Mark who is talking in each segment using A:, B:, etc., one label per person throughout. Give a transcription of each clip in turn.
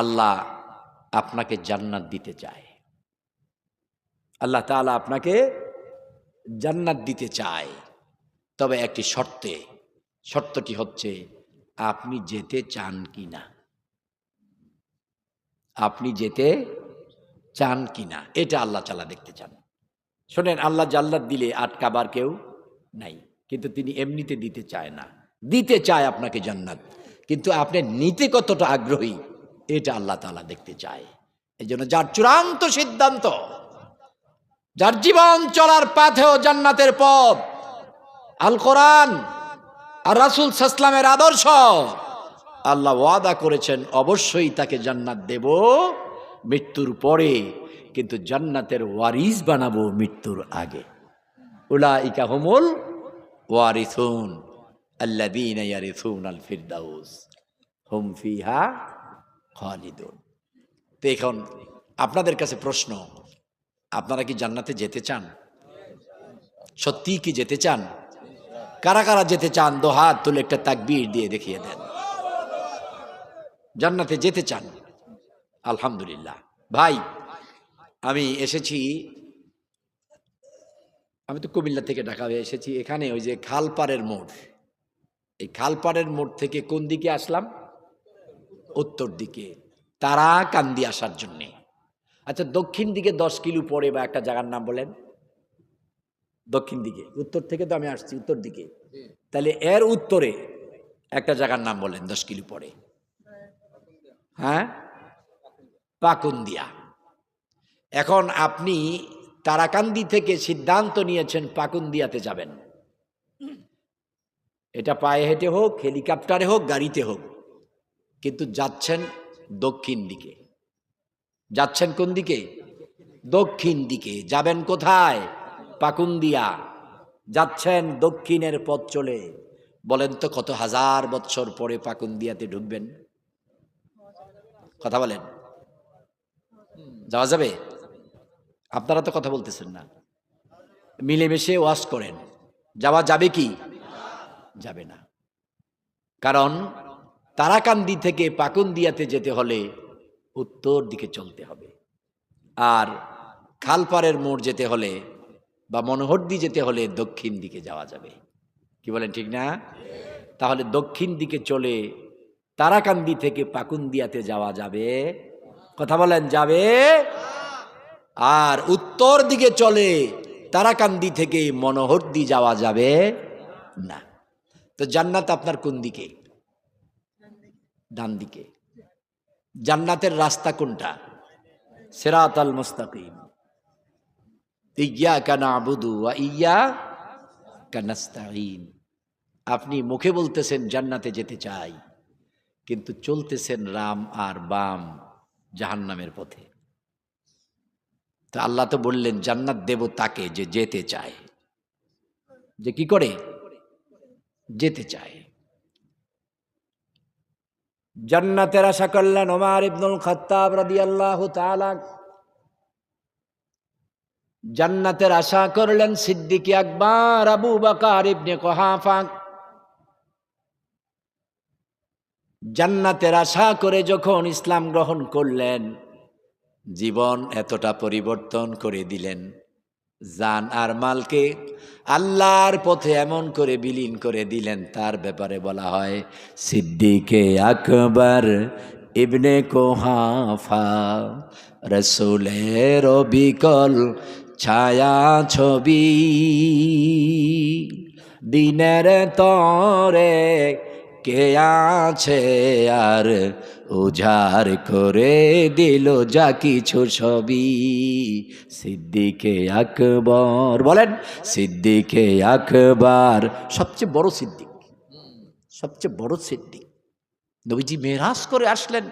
A: আল্লাহ আপনাকে জান্নাত দিতে চায়। আল্লাহ তাআলা আপনাকে জান্নাত দিতে চায়, তবে একটি শর্তে। শর্তটি হচ্ছে আপনি যেতে চান কি না। আপনি যেতে চান কি না, এটা আল্লাহ তাআলা দেখতে চান। শোনেন, আল্লাহ জান্নাত দিলে আটকাবার কেউ নাই, কিন্তু তিনি এমনিতে দিতে চায় না। দিতে চায় আপনাকে জান্নাত, কিন্তু আপনি নিতে কতটা আগ্রহী এটা আল্লাহ তাআলা দেখতে চায়। এই জন্য যার চূড়ান্ত সিদ্ধান্ত, যার জীবন চলার পথেও জান্নাতের পথ, আল কোরআন আর রাসূল সাল্লাল্লাহু আলাইহি ওয়াসাল্লামের আদর্শ, আল্লাহ ওয়াদা করেছেন অবশ্যই তাকে জান্নাত দেব মৃত্যুর পরে, কিন্তু জান্নাতের ওয়ারিস বানাবো মৃত্যুর আগে। উলাইকা হুমুল ওয়ারিসুন আল্লাযীনা ইয়ারিসুনাল ফিরদাউস হুম ফিহা খালিদুন। তো এখন আপনাদের কাছে প্রশ্ন, আপনারা কি জান্নাতে যেতে চান? সত্যি কি যেতে চান? কারা কারা যেতে চান? দো হাত তুলে একটা তাকবীর দিয়ে দেখিয়ে দেন। জান্নাতে যেতে চান? আলহামদুলিল্লাহ। ভাই, আমি এসেছি, আমি তো কুমিল্লা থেকে ঢাকা হয়ে এসেছি। এখানে ওই যে খালপাড়ের মোড়, এই খালপাড়ের মোড় থেকে কোন দিকে আসলাম? উত্তর দিকে, তারাকান্দি আসার জন্যে। আচ্ছা, দক্ষিণ দিকে 10 কিলো পরে বা একটা জায়গার নাম বলেন। দক্ষিণ দিকে, উত্তর থেকে তো আমি আসছি উত্তর দিকে, তাহলে এর উত্তরে একটা জায়গার নাম বলেন 10 কিলো পরে। হ্যাঁ, পাকুন্দিয়া। এখন আপনি তারাকান্দি থেকে সিদ্ধান্ত নিয়েছেন পাকুন্দিয়াতে যাবেন। এটা পায়ে হেঁটে হোক, হেলিকপ্টারে হোক, গাড়িতে হোক, কিন্তু যাচ্ছেন দক্ষিণ দিকে। যাচ্ছেন কোন দিকে? দক্ষিণ দিকে। যাবেন কোথায়? পাকুন্দিয়া। যাচ্ছেন দক্ষিণের পথ চলে। বলেন তো কত হাজার বৎসর পরে পাকুন্দিয়াতে ঢুকবেন? কথা বলেন, যাওয়া যাবে? আপনারা তো কথা বলতেছেন না। মিলেমিশে ওয়াজ করেন, যাওয়া যাবে কি? যাবে না। কারণ তারাকান্দি থেকে পাকুন্দিয়াতে যেতে হলে উত্তর দিকে চলতে হবে, আর খালপাড়ের মোড় যেতে হলে বা মনোহরদি যেতে হলে দক্ষিণ দিকে যাওয়া যাবে। কি বলেন, ঠিক না? তাহলে দক্ষিণ দিকে চলে তারাকান্দি থেকে পাকুন্দিয়াতে যাওয়া যাবে? কথা বলেন, যাবে? আর উত্তর দিকে চলে তারাকান্দি থেকে মনোহরদি যাওয়া যাবে না। তো জান্নাত আপনার কোন দিকে? ডান দিকে। জান্নাতের রাস্তা কোনটা? সিরাতাল মুস্তাকিম। ইয়্যাকা না'বুদু ওয়া ইয়্যাকা নাস্তাঈন। আপনি মুখে বলতেছেন জান্নাতে যেতে চাই, কিন্তু চলতেছেন রাম আর বাম জাহান্নামের পথে। তো আল্লাহ তো বললেন জান্নাত দেব তাকে যে যেতে চায়। যে কি করে? যেতে চায়। জান্নাতের আশা করলেন ওমর ইবনুল খাত্তাব রাদিয়াল্লাহু তাআলা, জান্নাতের আশা করলেন সিদ্দিক আকবর আবু বকর ইবনে কুহাফা। জান্নাতের আশা করে যখন ইসলাম গ্রহণ করলেন, জীবন এতটা পরিবর্তন করে দিলেন, জান আর মালকে আল্লাহর পথে এমন করে বিলীন করে দিলেন, তার ব্যাপারে বলা হয় সিদ্দিকে আকবর ইবনে কুহাফা, রাসূলের অবিকল ছায়া ছবি, দিনের তরে কে আছে আর উজাড় করে দিল যা কিছু সবই। সিদ্দিকে আকবর, বলেন সিদ্দিকে আকবর সবচেয়ে বড় সিদ্দিক, সবচেয়ে বড় সিদ্দিক। নবীজি মেরাজ করে আসলেন,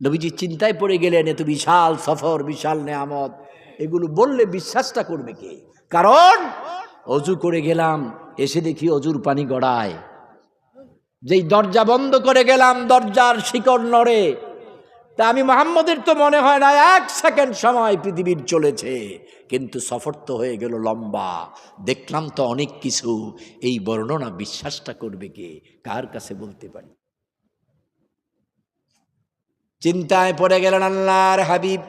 A: নবীজি চিন্তায় পড়ে গেলেন, এত বিশাল সফর, বিশাল নেয়ামত, এগুলো বললে বিশ্বাসটা করবে কে? কারণ অজু করে গেলাম, এসে দেখি অজুর পানি গড়ায়, যেই দরজা বন্ধ করে গেলাম দরজার শিকড় নড়ে। তা আমি মুহাম্মদের তো মনে হয় না 1 সেকেন্ড সময় পৃথিবীর চলেছে, কিন্তু সফর তো হয়ে গেল লম্বা, দেখলাম তো অনেক কিছু। এই বর্ণনা বিশ্বাসটা করবে কে? কার কাছে বলতে পারি? চিন্তায় পড়ে গেলেন আল্লাহর হাবিব।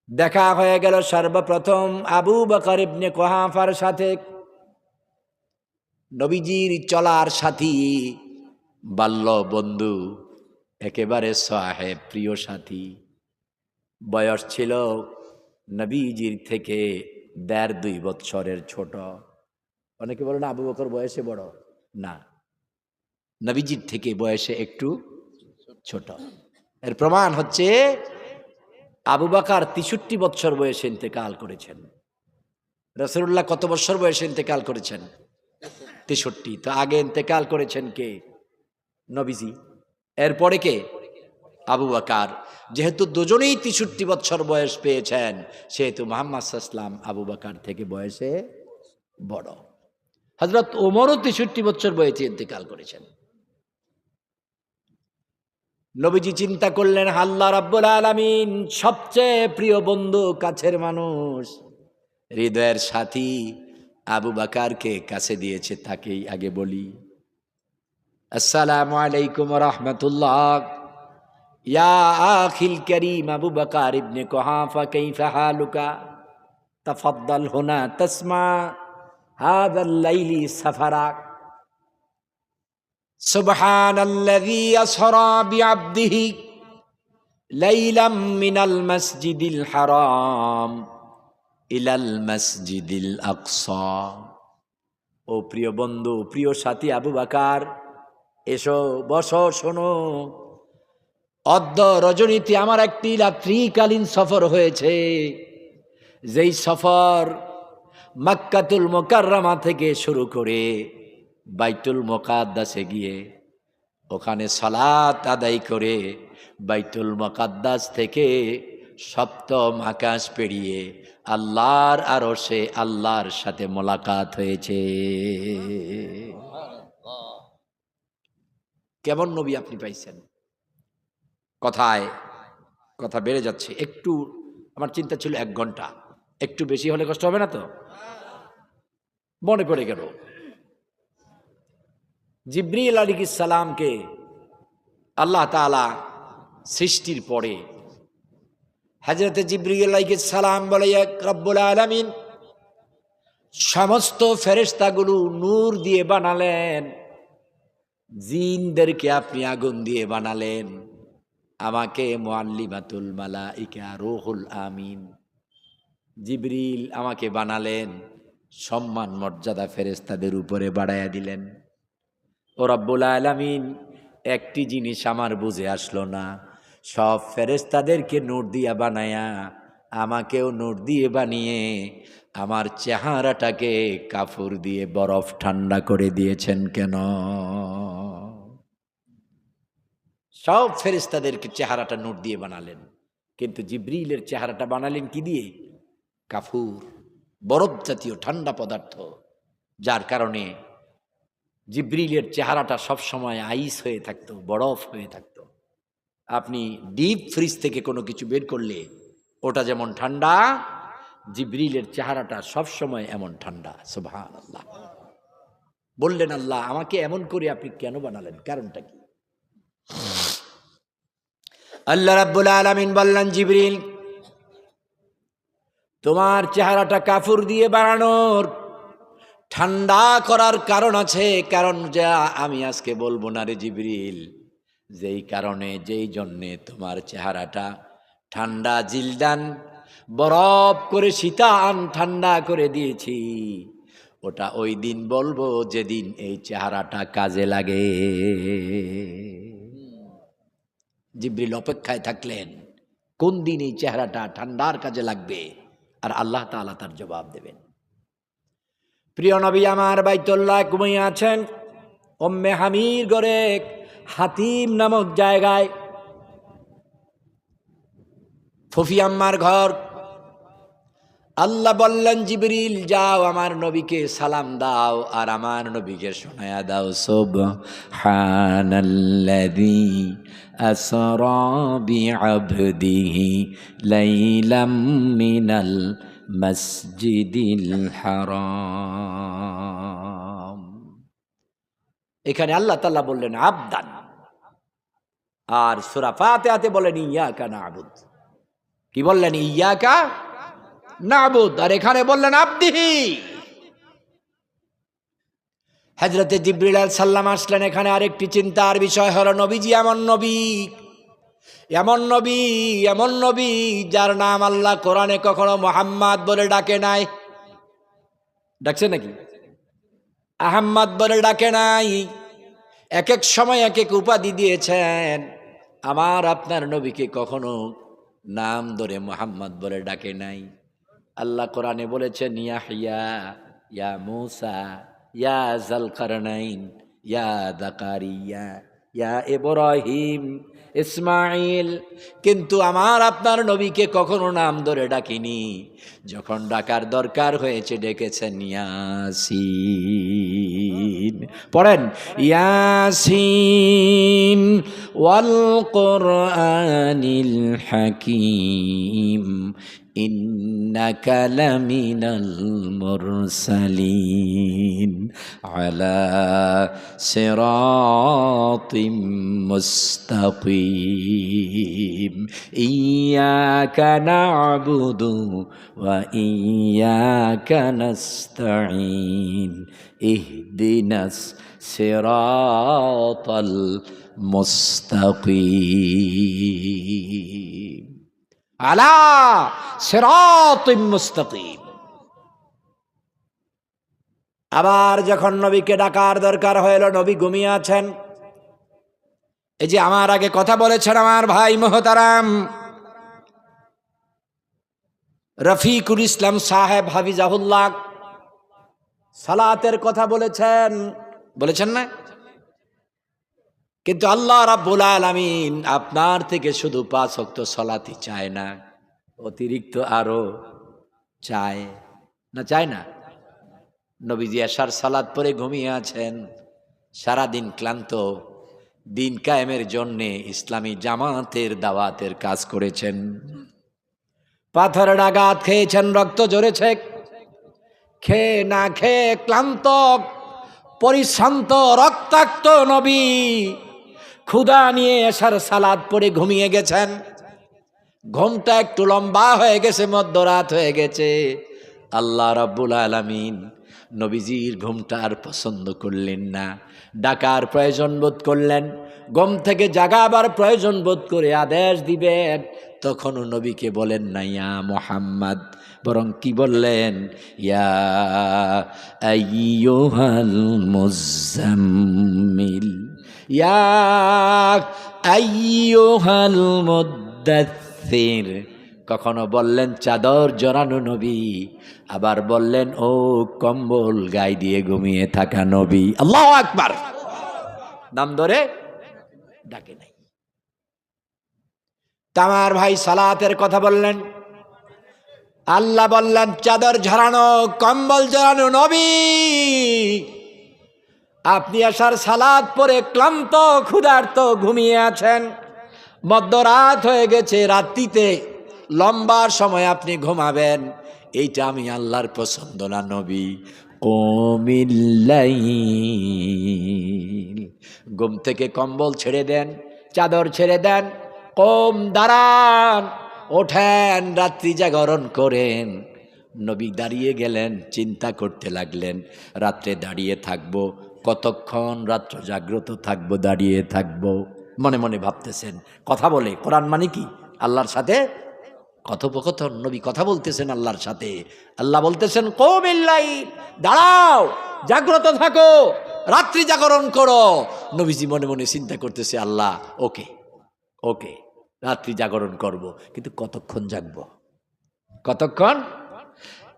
A: দেখা হয়ে গেল সর্বপ্রথম আবু বকর ইবনে কুহাফার সাথে, নবীজির চলার সাথী, বাল্য বন্ধু, একেবারে সাহেব, প্রিয় সাথী। বয়স ছিল নবীজির থেকে 1.5-2 বৎসরের ছোট। অনেকে বলেন আবু বকর বয়সে বড়, না, নবীজির থেকে বয়সে একটু ছোট। এর প্রমাণ হচ্ছে আবু বকর 63 বৎসর বয়সে ইন্তেকাল করেছেন। রাসূলুল্লাহ কত বৎসর বয়সে ইন্তেকাল করেছেন? 63। তো আগে ইন্তেকাল করেছেন কে? নবীজি। এরপরে কে? আবু বকর। যেহেতু দুজনেই 63 বৎসর বয়স পেয়েছেন, সেহেতু মুহাম্মদ সাল্লাল্লাহু আলাইহি ওয়াসাল্লাম আবু বকর থেকে বয়সে বড়। হযরত ওমরও 63 বৎসর বয়সে ইন্তেকাল করেছেন। নবীজি চিন্তা করলেন, আল্লাহ রাব্বুল আলামিন সবচেয়ে প্রিয় বন্ধু, কাছের মানুষ, হৃদয়ের সাথী আবু বকরকে কাছে দিয়েছে, তাকেই আগে বলি। আসসালামু আলাইকুম ওয়া রাহমাতুল্লাহ। ইয়া আখিল করিম আবু বকর ইবনে কুহাফা, কাইফা হালুকা? তাফাদ্দাল হুনা তাসমা হাযাল লাইলি সাফারা। সুবহানাল্লাযী আসরা বিআবদিহি লাইলাম মিনাল মাসজিদিল হারাম ইলাল মাসজিদিল আকসা। ও প্রিয় বন্ধু, প্রিয় সাথী আবু বকর, এসো, বসো, শোনো। অদ্য রজনীতে আমার একটি রাত্রিকালীন সফর হয়েছে। যেই সফর মক্কাতুল মুকাররমা থেকে শুরু করে বাইতুল মুকাদ্দাসে গিয়ে ওখানে সালাত আদায় করে বাইতুল মুকাদ্দাস থেকে সপ্তম আকাশ পেরিয়ে আল্লাহর আরশে আল্লাহর সাথে মোলাকাত হয়েছে। কেমন নবী আপনি পাইছেন? কথায় কথা বেড়ে যাচ্ছে। একটু আমার চিন্তা ছিল 1 ঘন্টা, একটু বেশি হলে কষ্ট হবে না তো? মনে পড়ে গেল জিবরিল আলাইহিস সালামকে আল্লাহ তাআলা সৃষ্টির পরে হযরত জিবরিল আলাইহিস সালাম বলে, রব্বুল আলামিন সমস্ত ফেরেশতাগুলো নূর দিয়ে বানালেন, জিনদেরকে আপনি আগুন দিয়ে বানালেন, আমাকে মুআল্লিমাতুল মালাইকা রূহুল আমিন জিবরিল আমাকে বানালেন, সম্মান মর্যাদা ফেরেশতাদের উপরে বাড়াইয়া দিলেন। ও রব্বুল আলামিন, একটি জিনিস আমার বুঝে আসলো না, সব ফেরেশতাদেরকে নূর দিয়া বানায়া আমাকেও নূর দিয়ে বানিয়ে আমার চেহারাটাকে কাফুর দিয়ে বরফ ঠান্ডা করে দিয়েছেন কেন? সব ফেরেশতাদেরকে চেহারাটা নূর দিয়ে বানালেন, কিন্তু জিবরিলের চেহারাটা বানালেন কি দিয়ে? কাফুর, বরফ জাতীয় ঠান্ডা পদার্থ, যার কারণে জিবরিলের চেহারাটা সবসময় আইস হয়ে থাকতো, বরফ হয়ে থাকতো। আপনি ডিপ ফ্রিজ থেকে কোনো কিছু বের করলে ওটা যেমন ঠান্ডা, জিবরিলের চেহারাটা সবসময় এমন ঠান্ডা। সুবহানাল্লাহ। বললেন, আল্লাহ আমাকে এমন করে আপনি কেন বানালেন, কারণটা কি? আল্লাহ রাব্বুল আলামিন বললেন, জিবরিল তোমার চেহারাটা কাফুর দিয়ে বানানোর ঠান্ডা করার কারণ আছে, কারণ যা আমি আজকে বলবো না রে জিবরিল। যেই কারণে, যেই জন্যে তোমার চেহারাটা ঠান্ডা, জিলদান বরফ করে শীতান ঠান্ডা করে দিয়েছি, ওটা ওই দিন বলবো যেদিন এই চেহারাটা কাজে লাগে। জিবরিল অপেক্ষায় থাকলেন কোন দিন এই চেহারাটা ঠান্ডার কাজে লাগবে, আর আল্লাহ তাআলা তার জবাব দেবেন। প্রিয় নবী আমার বাইতুল্লাহ ঘুমিয়ে আছেন, উম্মে হামির ঘরে হাতিম নামক জায়গায়, ফুফি আম্মার ঘর। আল্লাহ বললেন, জিবরিল যাও আমার নবীকে সালাম দাও আর আমার নবীকে শোনায়া দাও, সুবহানাল্লাযী আসরা বিআবদিহি লাইলাম মিনাল মসজিদিল হারাম। এখানে আল্লাহ তাআলা বললেন আবদান, আর সূরা ফাতিহাতে বলেন ইয়াকা না'বুদ। কি বললেন? ইয়াকা না'বুদ। আর এখানে বললেন আবদিহি। হযরতে জিবরিল আলাইহিস সালাম আসলেন। এখানে আরেকটি চিন্তার বিষয় হলো নবীজি এমন নবী, এমন নবী, এমন নবী যার নাম আল্লাহ কোরআনে কখনো মুহাম্মদ বলে ডাকে নাই। ডাকছে নাকি? আহম্মদ বলে ডাকে নাই। এক এক সময় এক এক উপাধি দিয়েছেন। আমার আপনার নবীকে কখনো নাম ধরে মুহাম্মদ বলে ডাকে নাই। আল্লাহ কোরআনে বলেছেন ইয়াহইয়া, ইয়া মূসা, ইয়া যালকারনাইন, ইয়া যাকারিয়া, ইয়া ইব্রাহিম, ইসমাইল। কিন্তু আমার আপনার নবীকে কখনো নাম ধরে ডাকিনি। যখন ডাকার দরকার হয়েছে ডেকেছেন ইয়াসিন। পড়েন ইয়াসিন ওয়াল কুরআনিল হাকীম ইন্নাকা লামিনাল মুরসালিন আলা সিরাতিম মুস্তাকিম ইয়্যাকা না'বুদু ওয়া ইয়্যাকা নাস্তাঈন ইহদিনাস সিরাতাল মুস্তাকিম আলা সিরাতিম মুস্তাকিম। আবার যখন নবীকে ডাকার দরকার হইল, নবী ঘুমিয়ে আছেন। এই যে আমার আগে কথা বলেছেন আমার ভাই মোহতারাম রফিকুল ইসলাম সাহেব হাফিজাহুল্লাহ, সালাতের কথা বলেছেন, বলেছেন না? কিন্তু আল্লাহ রাব্বুল আলামিন আপনার থেকে শুধু 5 ওয়াক্ত সালাতই চায় না, অতিরিক্ত আরো চায় না, চায় না? নবীজি এশার সালাত পরে ঘুমিয়ে আছেন, সারাদিন ক্লান্ত, দিন কায়েমের জন্যে ইসলামী জামাতের দাওয়াতের কাজ করেছেন, পাথরের আঘাত খেয়েছেন, রক্ত ঝরেছে, খেয়ে না খেয়ে ক্লান্ত পরিশ্রান্ত রক্তাক্ত নবী ক্ষুধা নিয়ে এশার সালাত পড়ে ঘুমিয়ে গেছেন। ঘুমটা একটু লম্বা হয়ে গেছে, মধ্যরাত হয়ে গেছে। আল্লাহ রাব্বুল আলামিন নবীজির ঘুমটা আর পছন্দ করলেন না, ডাকার প্রয়োজন বোধ করলেন, ঘুম থেকে জাগাবার প্রয়োজন বোধ করে আদেশ দিবেন। তখনও নবীকে বলেন না ইয়া মুহাম্মদ, বরং কি বললেন? ইয়া আইয়ুহাল মুজাম্মিল, ইয়া আইয়ুহাল মুদ্দাথির। কখনো বললেন চাদর জড়ানো নবী, আবার বললেন ও কম্বল গায়ে দিয়ে ঘুমিয়ে থাকা নবী। আল্লাহু আকবার। নাম ধরে ডাকে নাই। তামার ভাই সালাতের কথা বললেন, আল্লাহ বললেন চাদর ঝরানো কম্বল জড়ানো নবী, আপনি আসার সালাত পরে ক্লান্ত ক্ষুধার্ত ঘুমিয়ে আছেন, মধ্যরাত হয়ে গেছে, রাত্রিতে লম্বা সময় আপনি ঘুমাবেন, এইটা আমি আল্লাহর পছন্দ না নবী। কুমিল লাইল, ঘুম থেকে কম্বল ছেড়ে দেন, চাদর ছেড়ে দেন, কম দাঁড়ান, ওঠেন, রাত্রি জাগরণ করেন। নবী দাঁড়িয়ে গেলেন, চিন্তা করতে লাগলেন, রাত্রে দাঁড়িয়ে থাকবো কতক্ষণ, রাত্র জাগ্রত থাকবো, দাঁড়িয়ে থাকবো। মনে মনে ভাবতেছেন, কথা বলে, কোরআন মানে কি? আল্লাহর সাথে কথোপকথন। নবী কথা বলতেছেন আল্লাহর সাথে। আল্লাহ বলতেছেন কুমিল লাইল, দাঁড়াও, জাগ্রত থাকো, রাত্রি জাগরণ করো। নবীজি মনে মনে চিন্তা করতেছে, আল্লাহ ওকে ওকে, রাত্রি জাগরণ করব, কিন্তু কতক্ষণ জাগবো, কতক্ষণ?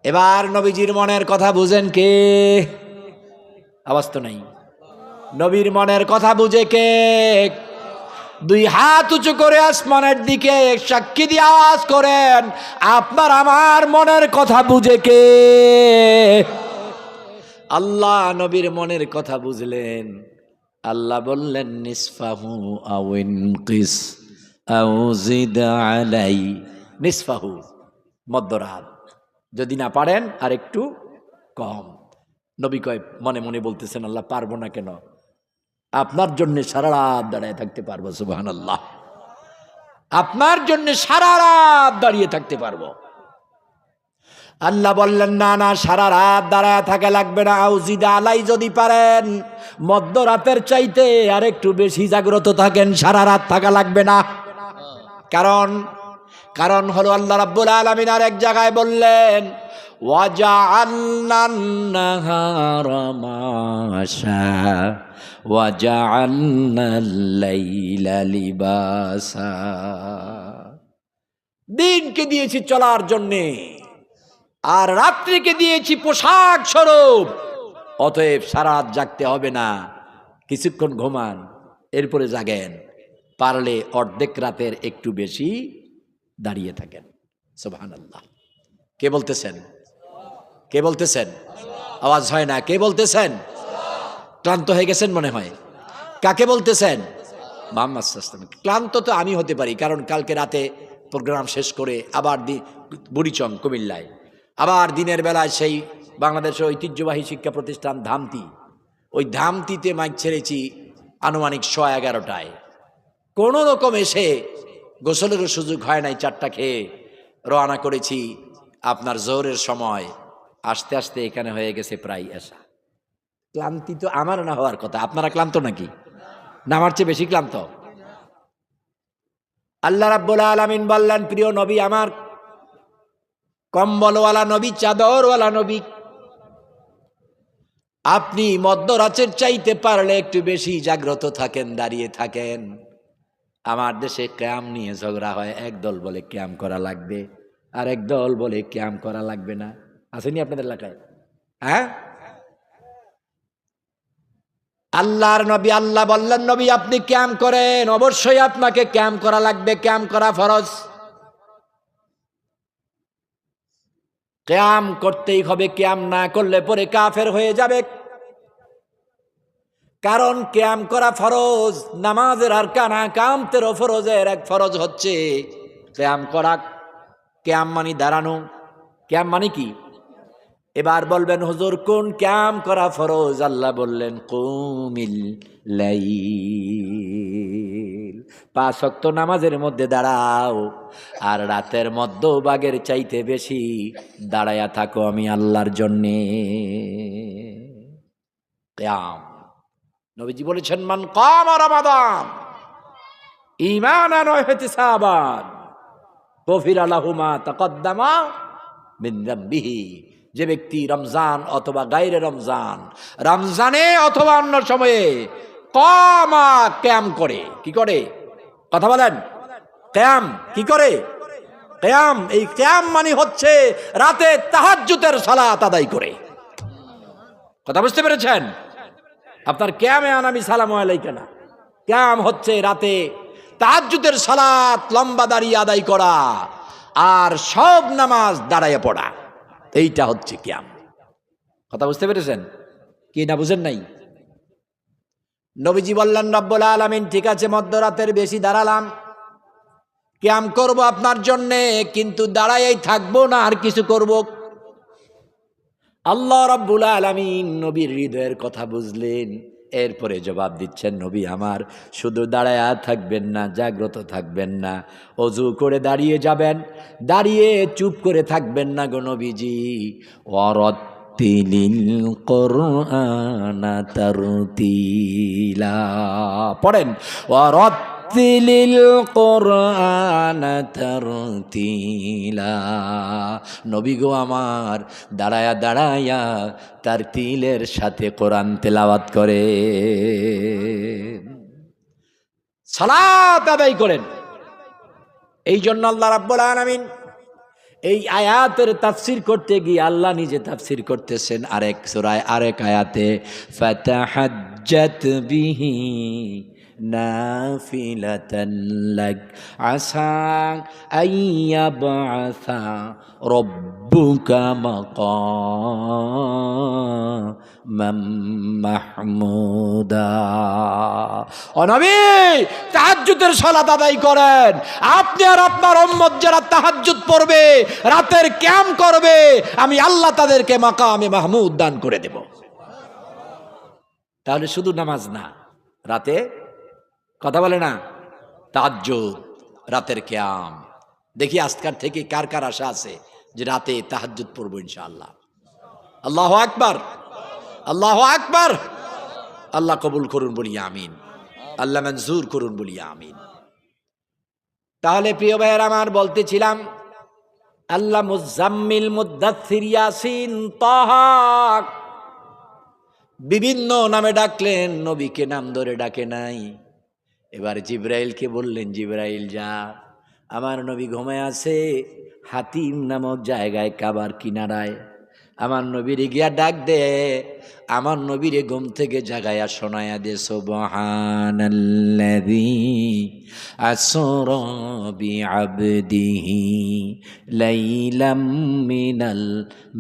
A: এবার নবীজির মনের কথা বুঝেন কে? আওয়াজ তো নাই। নবীর মনের কথা বুঝে কে? দুই হাত উঁচু করে আসমানের দিকে সাক্ষী দিয়ে আওয়াজ করেন, আপনার আমার মনের কথা বুঝে কে? আল্লাহ নবীর মনের কথা বুঝলেন। আল্লাহ বললেন নিসফাহু আও ইনকিস আও জিদ আলাই। নিসফাহু মধ্যরাত, যদি না পারেন আর একটু কম। নবী কয়, মনে মনে বলতেছেন আল্লাহ পারবো না কেন? আপনার জন্য সারা রাত দাঁড়িয়ে থাকতে পারবো। সুবহানাল্লাহ। আপনার জন্য সারা রাত দাঁড়িয়ে থাকতে পারবো। আল্লাহ বললেন, না না, সারা রাত দাঁড়ায় থাকা লাগবে না। আউজিদা আলাই, যদি পারেন মধ্যরাতের চাইতে আর একটু বেশি জাগ্রত থাকেন, সারা রাত থাকা লাগবে না। কারণ হলো আল্লাহ রাব্বুল আলামিন আর এক জায়গায় বললেন, ওয়াজআলনান নাহারা মাশা ওয়াজআলনাল লাইলা লিবাসা। দিনকে দিয়েছি চলার জন্যে, আর রাত্রিকে দিয়েছি পোশাক স্বরূপ। অতএব সারা রাত জাগতে হবে না, কিছুক্ষণ ঘুমান, এরপরে জাগেন। পারলে অর্ধেক রাতের একটু বেশি দাঁড়িয়ে থাকেন। সুবহানাল্লাহ। কে বলতেছেন? কে বলতেছেন? আওয়াজ হয় না। কে বলতেছেন? ক্লান্ত হয়ে গেছেন মনে হয়। কাকে বলতেছেন? মুহাম্মদ সাল্লাল্লাহু আলাইহি ওয়াসাল্লাম। ক্লান্ত তো আমি হতে পারি, কারণ কালকে রাতে প্রোগ্রাম শেষ করে আবার বুড়িচং কুমিল্লায়, আবার দিনের বেলায় সেই বাংলাদেশের ঐতিহ্যবাহী শিক্ষা প্রতিষ্ঠান ধামতি, ওই ধামতিতে মাইক ছেড়েছি আনুমানিক 11:30টায়। কোনো রকম এসে গোসলেরও সুযোগ হয় নাই, 4টা খেয়ে রওনা করেছি আপনার জোহরের সময়। আস্তে আস্তে এখানে হয়ে গেছে প্রায় এসা। ক্লান্তি তো আমার না হওয়ার কথা। আপনারা ক্লান্ত নাকি? না আমার চেয়ে বেশি ক্লান্ত? আল্লাহ রাব্বুল আলামিন বললেন, প্রিয় নবী আমার, কম্বলওয়ালা নবী, চাদরওয়ালা নবী, আপনি মধ্যরাতের চাইতে পারলে একটু বেশি জাগ্রত থাকেন, দাঁড়িয়ে থাকেন। আমার দেশে কিয়াম নিয়ে ঝগড়া হয়। এক দল বলে কিয়াম করা লাগবে, আর এক দল বলে কিয়াম করা লাগবে না। আসেনি আপনাদের এলাকায়? হ্যাঁ, আল্লাহর নবী, আল্লাহ বললেন, নবী আপনি কিয়াম করেন, অবশ্যই আপনাকে কিয়াম করা লাগবে, কিয়াম করা ফরজ। কিয়াম করতেই হবে, কিয়াম না করলে পরে কাফের হয়ে যাবে। কারণ কিয়াম করা ফরজ, নামাজের আরকান আহকামতেরও ফরজের এক ফরজ হচ্ছে কিয়াম করা। কিয়াম মানে দাঁড়ানো। কিয়াম মানে কি? এবার বলবেন, হুজুর কোন কিয়াম করা ফরজ? আল্লাহ বললেন, কুমিল লাইল, 5 ওয়াক্ত নামাজের মধ্যে দাঁড়াও, আর রাতের মধ্যভাগের চাইতে বেশি দাঁড়ায়া থাকো আমি আল্লাহর জন্যে। কিয়াম, নবীজি বলেছেন, মান কামা রমাদান ঈমানান ওয়া ইহতিসাবান গফিরা লাহু মা তাকদ্দামা মিন যামবিহি। যে ব্যক্তি রমজান অথবা গায়রে রমজান, রমজানে অথবা অন্য সময়ে কামা, কিয়াম করে। কি করে? কথা বলেন। কিয়াম কি করে? কিয়াম, এই কিয়াম মানে হচ্ছে রাতে তাহাজ্জুদের সালাত আদায় করে। কথা বুঝতে পেরেছেন? আপনার কিয়ামে আনামি সালামু আলাইকা না, কিয়াম হচ্ছে রাতে তাহাজ্জুদের সালাত লম্বা দাঁড়িয়ে আদায় করা, আর সব নামাজ দাঁড়ায় পড়া, এইটা হচ্ছে কিয়াম। কথা বুঝতে পেরেছেন কি না বুঝেন নাই? নবীজি বললেন, রব্বুল আলামিন, ঠিক আছে মধ্যরাতের বেশি দাঁড়ালাম, কিয়াম করব আপনার জন্যে, কিন্তু দাঁড়াই থাকবো না, আর কিছু করব। আল্লাহ রাব্বুল আলামিন নবীর হৃদয়ের কথা বুঝলেন। এরপরে জবাব দিচ্ছেন, নবী আমার, শুধু দাঁড়ায়া থাকবেন না, জাগ্রত থাকবেন না, অজু করে দাঁড়িয়ে যাবেন, দাঁড়িয়ে চুপ করে থাকবেন না গো নবীজি। ওয়ারাত্তিলিল কুরআনা তারতিলা, পড়েন, ওয়ারাত্তিলিল কুরআনা তারতিলা। নবী গো আমার, দাঁড়ায়া দাঁড়ায়া তার তিলের সাথে কোরআন তেলাওয়াত করে, সালাত আদায় করেন। এই জন্য আল্লাহ রাব্বুল আলামিন এই আয়াতের তাফসীর করতে গিয়ে আল্লাহ নিজে তাফসীর করতেছেন আরেক সূরায়, আরেক আয়াতে, ফাতাহাজ্জাত বিহি নাফিলাতান লাক আসা আইয়াবআসা রব্বুকা মাকামাম মাহমুদা। ও নবী, তাহাজ্জুদের সালাত আদায় করেন। আপনি আর আপনার উম্মত যারা তাহাজ্জুদ পড়বে, রাতের কিয়াম করবে, আমি আল্লাহ তাদেরকে মাকামে মাহমুদ দান করে দেব। তাহলে শুধু নামাজ না, রাতে কথা বলে না, তাহাজ্জুদ, রাতের কিয়াম। দেখি আজকার থেকে কার কার আশা আছে যে রাতে তাহাজ্জুদ পড়বো ইনশাআল্লাহ। আল্লাহু আকবার, আল্লাহু আকবার। আল্লাহ কবুল করুন বলি আমিন, আল্লাহ মঞ্জুর করুন বলি আমিন। তাহলে প্রিয় ভাইয়ের আমার বলতেছিলাম, আল্লাহ মুজাম্মিল, মুদ্দাথির, ইয়াসিন, তাহা বিভিন্ন নামে ডাকলেন, নবীকে নাম ধরে ডাকে নাই। এবার জিব্রাইলকে বললেন, জিব্রাইল যা, আমার নবী ঘুমায় আছে হাতিম নামক জায়গায়, কাবার কিনারায়। আমার নবীরে গিয়া ডাক দে, আমার নবীরে ঘুম থেকে জাগায়া শোনায়া দে, সুবহানাল্লাযী আসরা বিআবদিহি লাইলাম মিনাল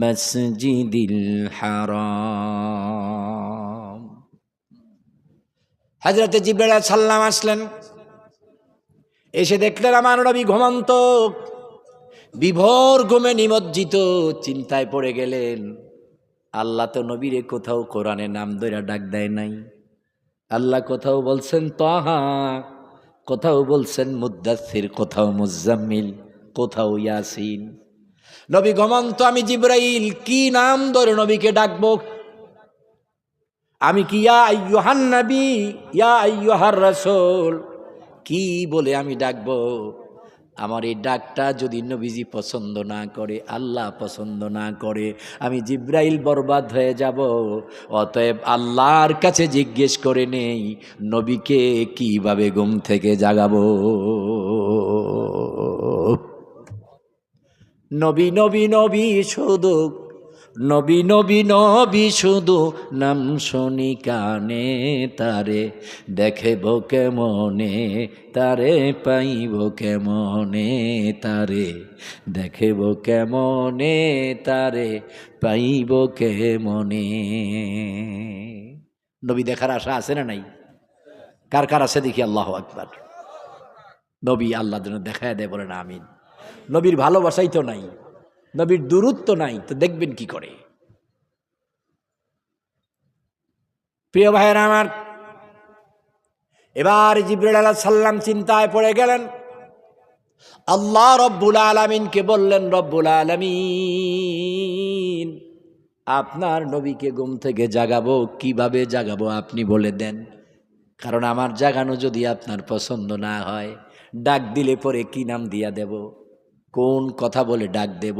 A: মাসজিদিল হারাম। হযরতে জিবরাইল আলাইহিস সালাম আসলেন, এসে দেখলেন আমার নবী ঘুমন্ত, বিভোর ঘুমে নিমজ্জিত, চিন্তায় পড়ে গেলেন। আল্লাহ তো নবীরে কোথাও কোরআনে নাম ধরে ডাক দেয় নাই। আল্লাহ কোথাও বলছেন তাহা, কোথাও বলছেন মুদ্দাথির, কোথাও মুজাম্মিল, কোথাও ইয়াসিন। নবী ঘুমন্ত, আমি জিবরাইল কি নাম ধরে নবীকে ডাকবো? আমি কি ইয়া আইয়ুহান নবী, ইয়া আইয়ুহার রাসূল কি বলে আমি ডাকবো? আমার এই ডাকটা যদি নবীজি পছন্দ না করে, আল্লাহ পছন্দ না করে, আমি জিব্রাইল বরবাদ হয়ে যাব। অতএব আল্লাহর কাছে জিজ্ঞেস করে নেই, নবীকে কিভাবে ঘুম থেকে জাগাবো। নবী নবী নবী শুধু, নবী নবী নবী শুধু, নাম শুনি কানে তারে, দেখেব কেমনে তারে, পাইব কেমনে তারে, দেখেব কেমনে তারে, পাইব কেমনে। নবী দেখার আশা আছে না নাই? কার কার আছে দেখি আল্লাহু আকবার। নবী আল্লাহ যেন দেখায় দেয়, বলেন আমিন। নবীর ভালোবাসাই তো নাই, নবীর দূরত্ব নাই, তো দেখবেন কি করে? প্রিয় ভাইয়েরা আমার, এবার জিবরাইল আলাইহিস সালাম চিন্তায় পড়ে গেলেন। আল্লাহ রব্বুল আলামিনকে বললেন, রব্বুল আলামিন আপনার নবীকে ঘুম থেকে জাগাবো, কিভাবে জাগাবো আপনি বলে দেন। কারণ আমার জাগানো যদি আপনার পছন্দ না হয়, ডাক দিলে পরে কি নাম দিয়া দেব, কোন কথা বলে ডাক দেব?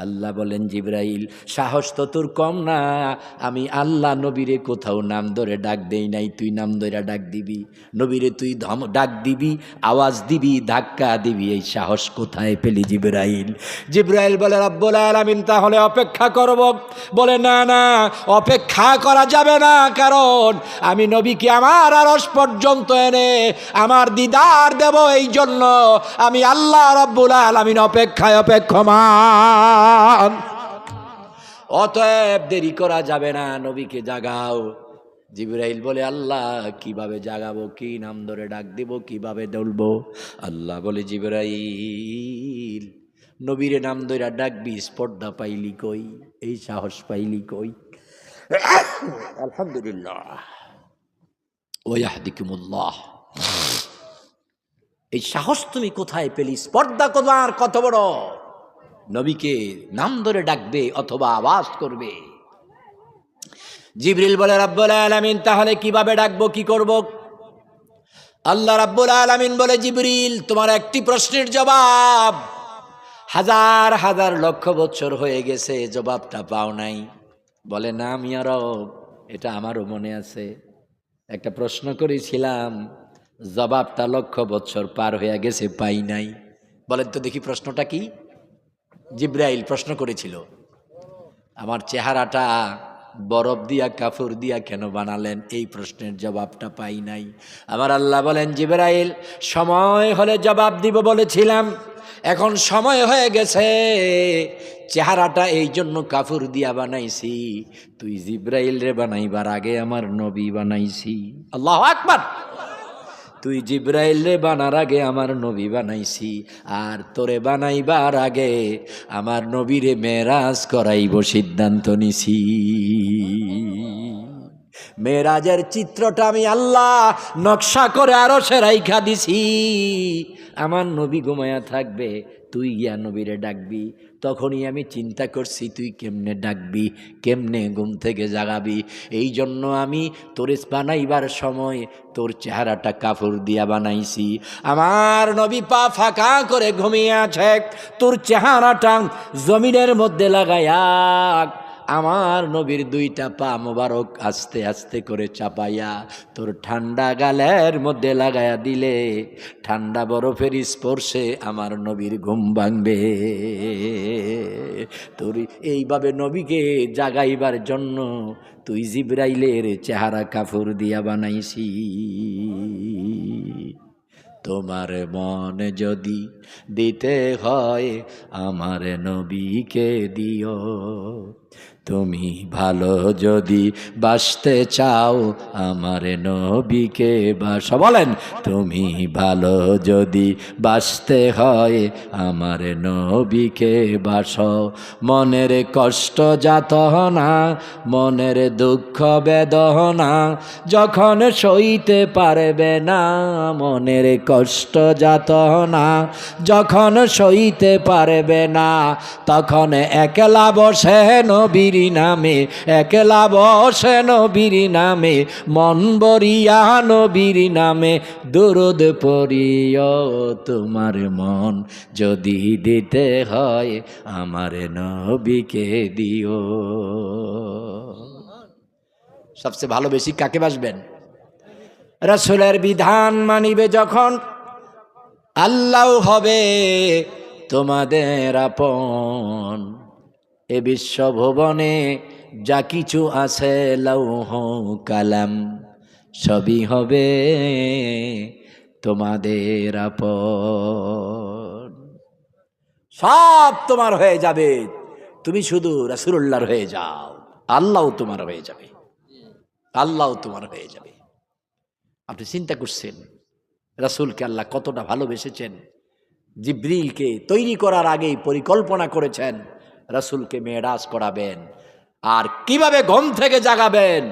A: আল্লাহ বলেন, জিবরাইল সাহস তো তোর কম না, আমি আল্লাহ নবীরে কোথাও নাম ধরে ডাক দেই নাই, তুই নাম ধরে ডাক দিবি, নবীরে তুই ডাক দিবি, আওয়াজ দিবি, ধাক্কা দিবি, এই সাহস কোথায় পেলি জিবরাইল? জিবরাইল বলে, রব্বুল আলামিন তাহলে অপেক্ষা করব। বলে, না না, অপেক্ষা করা যাবে না, কারণ আমি নবীকে আমার আরশ পর্যন্ত এনে আমার দিদার দেব, এই জন্য আমি আল্লাহ রব্বুল আলামিন অপেক্ষায় অপেক্ষমান। অতএব দেরি করা যাবে না, নবীকে জাগাও। জিবরাইল বলে, আল্লাহ কিভাবে জাগাবো, কি নাম ধরে ডাক দিব, কিভাবে বলবো? আল্লাহ বলে, জিবরাইল নবীরে নাম ধরে ডাকবি, স্পর্ধা পাইলি কই, এই সাহস পাইলি কই? আলহামদুলিল্লাহ, ওয়াহদিকুমুল্লাহ। এই সাহস তুমি কোথায় পেলি? স্পর্ধা তোমার কত বড়? নবীকে নাম ধরে ডাকবে অথবা আওয়াজ করবে। জিবরিল বলে, রাব্বুল আলামিন তাহলে কিভাবে ডাকবো, কি করব? আল্লাহ রাব্বুল আলামিন বলে, জিবরিল তোমার একটি প্রশ্নের জবাব হাজার হাজার লক্ষ বছর হয়ে গেছে, জবাবটা পাও নাই। বলে, না মিয়া রব, এটা আমারও মনে আছে, একটা প্রশ্ন করেছিলাম, জবাবটা লক্ষ বছর পার হয়ে গেছে, পাই নাই। বলেন তো দেখি প্রশ্নটা কি? জিবরাইল প্রশ্ন করেছিল, আমার চেহারাটা বরফ দিয়া কাফুর দিয়া কেন বানালেন? এই প্রশ্নের জবাবটা পাই নাই। আমার আল্লাহ বলেন, জিবরাইল সময় হলে জবাব দিব বলেছিলাম, এখন সময় হয়ে গেছে। চেহারাটা এই জন্য কাফুর দিয়া বানাইছি, তুই জিবরাইল রে বানাইবার আগে আমার নবী বানাইছি। আল্লাহু আকবার। তুই জিবরাইল রে বানার আগে আমার নবী বানাইছি, আর তোরে বানাইবার আগে আমার নবীরে মেরাজ করাইব সিদ্ধান্ত নিছি। মেরাজের চিত্রটা আমি আল্লাহ নকশা করে আরো সে রাইখা দিছি। আমার নবী ঘুমায়া থাকবে, তুই গিয়া নবীরে ডাকবি। তখনই আমি চিন্তা করছি তুই কেমনে ডাকবি, কেমনে ঘুম থেকে জাগাবি। এই জন্য আমি তোর বানাইবার সময় তোর চেহারাটা কাপড় দিয়া বানাইছি। আমার নবী পা ফাঁকা করে ঘুমিয়ে আছে, তোর চেহারাটা জমিনের মধ্যে লাগাইয়া আমার নবীর দুইটা পা মোবারক আস্তে আস্তে করে চাপাইয়া তোর ঠান্ডা গালের মধ্যে লাগাইয়া দিলে ঠান্ডা বরফের স্পর্শে আমার নবীর ঘুম ভাঙবে। তোর এইভাবে নবীকে জাগাইবার জন্য তুই জিবরাইলের চেহারা কাপড় দিয়া বানাইছি। তোমার মন যদি দিতে হয় আমার নবীকে দিও, তুমি ভালো যদি বাসতে চাও আমার নবীকে বাসো। বলেন, তুমি ভালো যদি বাসতে হয় আমার নবীকে বাসো। মনের কষ্ট যাতনা, মনের দুঃখ বেদনা যখন সইতে পারবে না, মনের কষ্ট যাতনা যখন সইতে পারবে না, তখন একলা বসে নবীর নামে, একলা বসে নবীর নামে, মন বরিয়া নবীর নামে দুরুদ পড়িও। তোমার মন যদি দিতে হয় আমার নবীকে দিও। সবচেয়ে ভালো বেশি কাকে বাসবেন? রাসূলের বিধান মানিবে যখন আল্লাহ হবে তোমাদের আপন। এ বিশ্বভুবনে যা কিছু আছে লৌহ কালাম সবই হবে তোমাদের আপন। সব তোমার হয়ে যাবে, তুমি শুধু রাসূলুল্লাহর হয়ে যাও, আল্লাহ তোমার হয়ে যাবে, আল্লাহ তোমার হয়ে যাবে। আপনি চিন্তা করছেন রাসূলকে আল্লাহ কতটা ভালোবেসেছেন। জিবরিলকে তৈরি করার আগেই পরিকল্পনা করেছেন রাসূলকে মেরাজ করাবেন, আর কিভাবে ঘুম থেকে জাগাবেন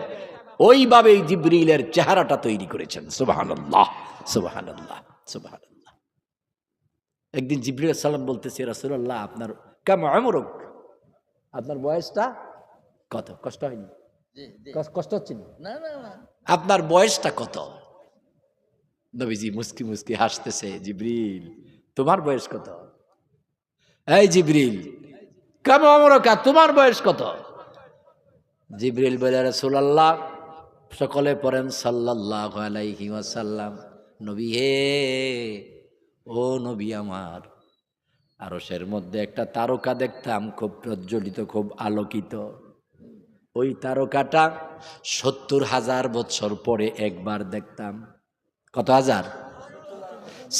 A: ওইভাবেই জিবরিলের চেহারাটা তৈরি করেছেন। সুবহানাল্লাহ, সুবহানাল্লাহ, সুবহানাল্লাহ। একদিন জিবরিল আলাইহিস সালাম বলতেছে, রাসূলুল্লাহ আপনার কাম উমরুক, আপনার বয়সটা কত? কষ্ট হয়নি? কষ্ট হচ্ছে না? আপনার বয়সটা কত? নবীজি মুস্কি মুস্কি হাসতেছে, জিবরিল তোমার বয়স কত? এই জিবরিল কাম উমরুকা, তোমার বয়স কত? জিবরিল বলে, রাসূলুল্লাহ সকলে পড়েন সাল্লাল্লাহু আলাইহি ওয়াসাল্লাম। নবী হে, ও নবী আমার, আরশের মধ্যে একটা তারকা দেখতাম খুব প্রজ্বলিত, খুব আলোকিত। ওই তারকাটা ৭০,০০০ বছর পরে একবার দেখতাম। কত হাজার?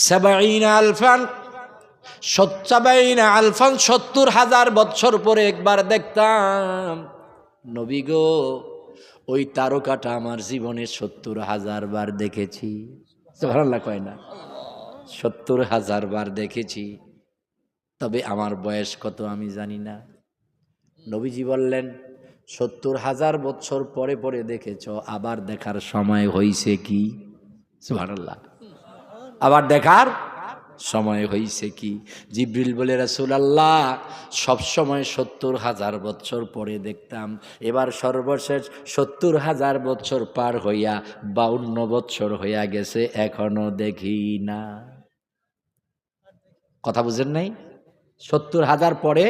A: ৭০,০০০ আলফান, ৭০,০০০ বছর পরে একবার দেখতাম। নবী গো, ওই তারকাটা আমার জীবনে ৭০,০০০ বার দেখেছি। সুবহানাল্লাহ কয় না? ৭০,০০০ বার দেখেছি, তবে আমার বয়স কত আমি জানি না। নবীজি বললেন, ৭০,০০০ বছর পরে পরে দেখেছ, আবার দেখার সময় হইছে কি? সুবহানাল্লাহ, আবার দেখার সময় হইছে কি? জিবরিল বলে, রাসূলুল্লাহ সবসময় ৭০,০০০ বছর পরে দেখতাম, এবার সর্বশেষ ৭০,০০০ বছর পার হইয়া ৫২ বছর হইয়া গেছে, এখনো দেখি না। কথা বুঝেন নাই? ৭০,০০০ পরে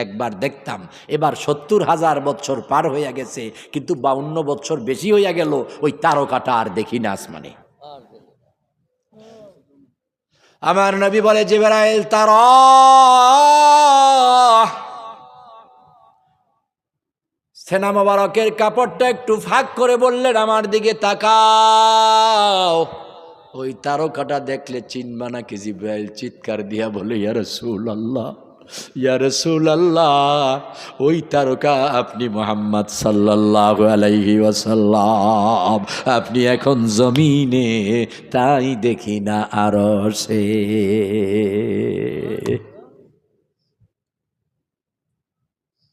A: একবার দেখতাম, এবার ৭০,০০০ বছর পার হইয়া গেছে, কিন্তু ৫২ বছর বেশি হইয়া গেল, ওই তারকাটা আর দেখি না আসমানে। আমার নবী বলে, জিবরাইল তারা, সেনা মোবারকের কাপড়টা একটু ফাঁক করে বললেন, আমার দিকে তাকাও। ওই তারকাটা দেখলে চিনবা নাকি? জিবরাইল চিৎকার দিয়া বলে, ইয়া রাসূলুল্লাহ, ইয়া রাসূলুল্লাহ, ওই তারকা আপনি মুহাম্মদ সাল্লাল্লাহু আলাইহি ওয়াসাল্লাম, আপনি এখন জমিনে, তাই দেখি না আরশে।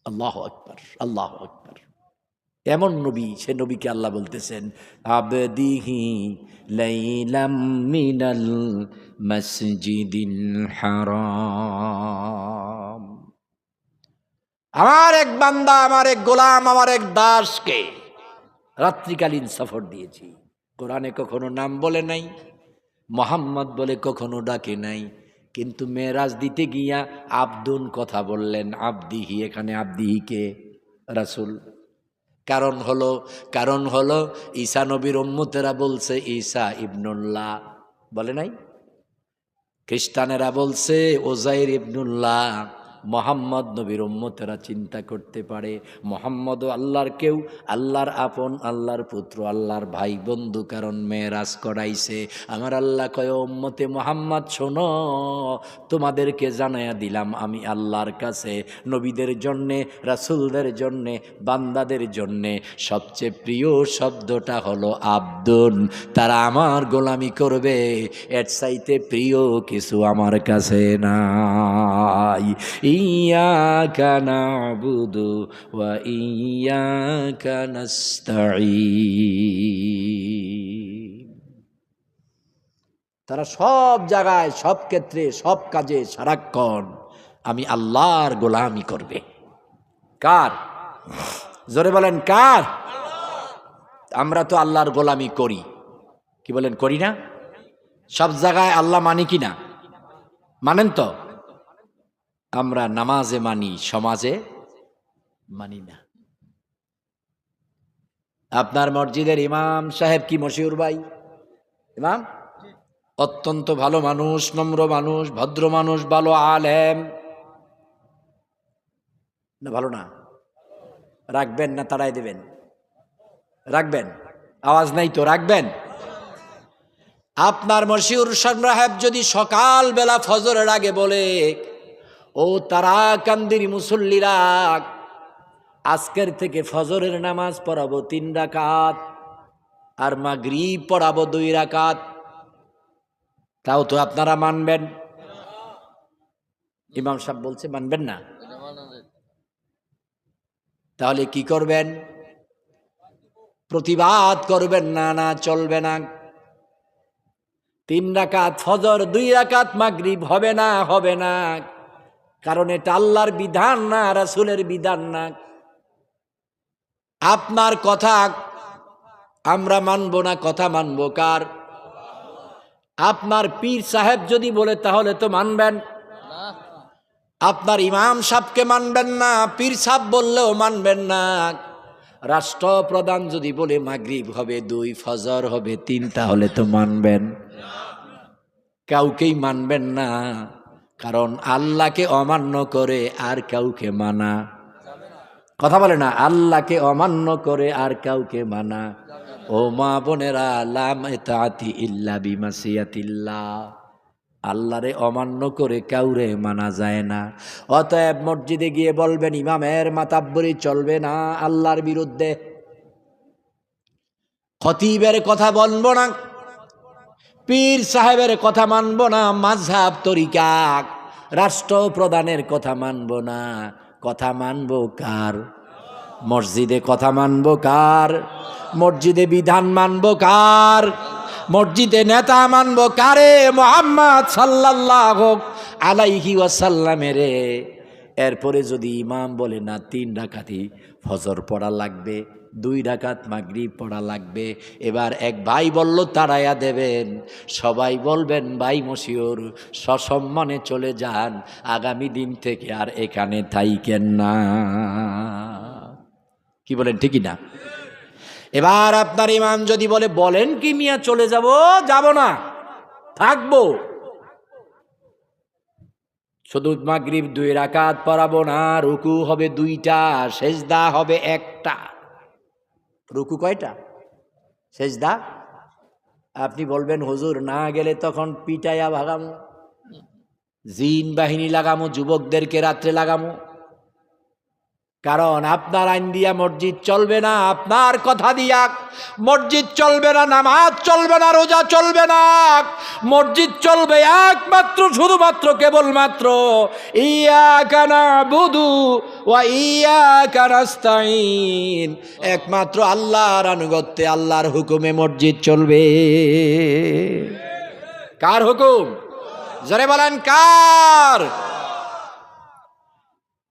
A: আল্লাহু আকবার, আল্লাহু আকবার। এমন নবী, সে নবীকে আল্লাহ বলতেছেন আবদিহি লাইলাম মিনাল মসজিদিল হারাম। আমার এক বান্দা, আমার এক গোলাম, আমার এক দাসকে রাত্রিকালীন সফর দিয়েছি। কোরআনে কখনো নাম বলে নাই, মোহাম্মদ বলে কখনো ডাকে নাই, কিন্তু মেরাজ দিতে গিয়া আব্দুন কথা বললেন। আবদিহি, এখানে আবদিহিকে রাসূল। কারণ হলো ঈসা নবীর উম্মতেরা বলছে ঈসা ইবনুল্লাহ, বলে নাই? খ্রিস্টানেরা বলছে ওজাইর ইবনুল্লাহ। মোহাম্মদ নবীর উম্মতেরা চিন্তা করতে পারে মোহাম্মদও আল্লাহর কেউ, আল্লাহর আপন, আল্লাহর পুত্র, আল্লাহর ভাই বন্ধু, কারণ মেরাজ করাইছে। আমার আল্লাহ কয় উম্মতে মোহাম্মদ শোনো, তোমাদেরকে জানাইয়া দিলাম আমি আল্লাহর কাছে নবীদের জন্যে, রাসূলদের জন্যে, বান্দাদের জন্যে সবচেয়ে প্রিয় শব্দটা হলো আব্দুন। তারা আমার গোলামি করবে, এর চাইতে প্রিয় কিছু আমার কাছে নাই। ইয়াকা না'বুদু ওয়া ইয়াকা নাস্তাঈন। তারা সব জায়গায়, সব ক্ষেত্রে, সব কাজে সারাক্ষণ আমি আল্লাহর গোলামি করবে। কার? জোরে বলেন কার? আমরা তো আল্লাহর গোলামি করি, কি বলেন করি না? সব জায়গায় আল্লাহ মানি কি না? মানেন তো? আমরা নামাজে মানি, সমাজে মানি না। আপনার মসজিদের ইমাম সাহেব কি মশিউর ভাই? ইমাম অত্যন্ত ভালো মানুষ, নম্র মানুষ, ভদ্র মানুষ, ভালো আলেম না? ভালো না? রাখবেন না তাড়াই দেবেন? রাখবেন? আওয়াজ নাই তো, রাখবেন? আপনার মশিউর সাহেব যদি সকাল বেলা ফজরের আগে বলে, ও তারা কান্দির মুসল্লিরা, আজকের থেকে ফজরের নামাজ পড়াবো 3 রাকাত আর মাগরিব পড়াবো 2 রাকাত, তাও তো আপনারা মানবেন? ইমাম সাহেব বলছে মানবেন না, তাহলে কি করবেন? প্রতিবাদ করবেন না? না, চলবে না। 3 রাকাত ফজর, 2 রাকাত মাগরিব হবে না, হবে না, কারণ এটা আল্লাহর বিধান না, রাসূলের বিধান না। আপনার কথা আমরা মানব না, কথা মানব কার? আপনার পীর সাহেব যদি বলে তাহলে তো মানবেন। আপনার ইমাম সাহেবকে মানবেন না, পীর সাহেব বললেও মানবেন না। রাষ্ট্রপ্রধান যদি বলে মাগরিব হবে 2, ফজর হবে 3, তাহলে তো মানবেন। কাউকেই মানবেন না, কারণ আল্লাহকে অমান্য করে আর কাউকে মানা, কথা বলে না, আল্লাহকে অমান্য করে আর কাউকে মানা। ও মা বোনেরা, লা ইতাআতি ইল্লা বিমাসিয়াতিল্লাহ, আল্লাহরে অমান্য করে কাউরে মানা যায় না। অতএব মসজিদে গিয়ে বলবেন ইমামের মাতাব্বরি চলবে না, আল্লাহর বিরুদ্ধে। খতিবের কথা বলবো না, পীর সাহেবের কথা মানবো না, মাযহাব তরিকা রাষ্ট্রপ্রধানের কথা মানবো না। কথা মানবো কার? মসজিদে কথা মানবো কার? মসজিদে বিধান মানবো কার? মসজিদে নেতা মানবো কারে? মুহাম্মদ সাল্লাল্লাহু আলাইহি ওয়াসাল্লামের। এরপরে যদি ইমাম বলে না 3 রাকাতই ফজর পড়া লাগবে, 2 রাকাত মাগরিব পড়া লাগবে, এবার এক ভাই বলল তাড়াইয়া দেবেন, সবাই বলবেন ভাই মশিউর সসম্মানে চলে যান, আগামী দিন থেকে আর এখানে থাইকেন না। কি বলেন, ঠিকই না? এবার আপনার ইমাম যদি বলে বলেন কি মিয়া চলে যাব, যাব না, থাকবো, শুধু মাগরিব 2 রাকাত পড়াবো না, রুকু হবে 2টা, সেজদা হবে 1টা। রুকু কয়টা? সেজদা? আপনি বলবেন হুজুর না গেলে তখন পিটাইয়া ভাগামো, জিন বাহিনী লাগামো, যুবকদেরকে রাত্রে লাগামো। কারণ আপনার আইন দিয়া মসজিদ চলবে না, আপনার কথা দিয়া মসজিদ চলবে না, নামাজ চলবে না, রোজা চলবে না। মসজিদ চলবে একমাত্র শুধুমাত্র কেবলমাত্র ইয়াকা নাবুদু ওয়া ইয়াকা নাস্তাইন, একমাত্র আল্লাহর আনুগত্যে, আল্লাহর হুকুমে মসজিদ চলবে। কার হুকুম? জোরে বলেন কার?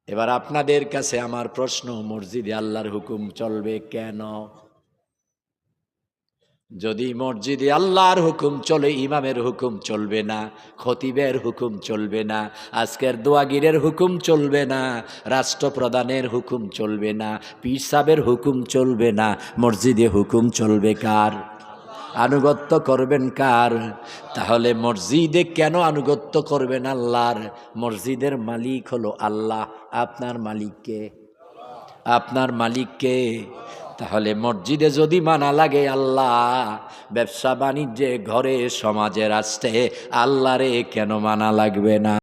A: এবার আপনাদের কাছে আমার প্রশ্ন, মসজিদে আল্লাহর হুকুম চলবে কেন? যদি মসজিদে আল্লাহর হুকুম চলে, ইমামের হুকুম চলবে না, খতিবের হুকুম চলবে না, আজকের দোয়াগিরের হুকুম চলবে না, রাষ্ট্রপ্রধানের হুকুম চলবে না, পীর সাহেবের হুকুম চলবে না, মসজিদে হুকুম চলবে কার? আনুগত্য করবেন কার? তাহলে মসজিদে কেন আনুগত্য করবেন আল্লাহর? মসজিদের মালিক হলো আল্লাহ। আপনার মালিককে? আপনার মালিককে। তাহলে মসজিদে যদি মানা লাগে আল্লাহ, ব্যবসা বাণিজ্যে, ঘরে, সমাজে, রাষ্ট্রে আল্লাহরে কেন মানা লাগবে না?